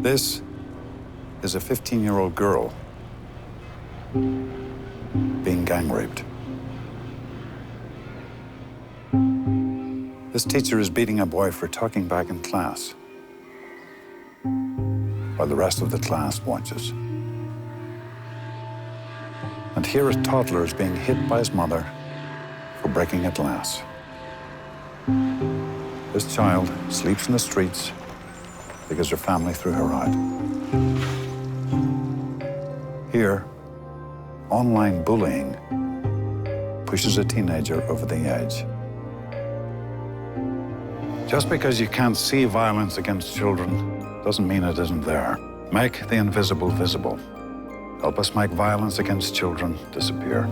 This is a 15-year-old girl being gang raped. This teacher is beating a boy for talking back in class, while the rest of the class watches. And here a toddler is being hit by his mother for breaking a glass. This child sleeps in the streets because her family threw her out. Here, online bullying pushes a teenager over the edge. Just because you can't see violence against children doesn't mean it isn't there. Make the invisible visible. Help us make violence against children disappear.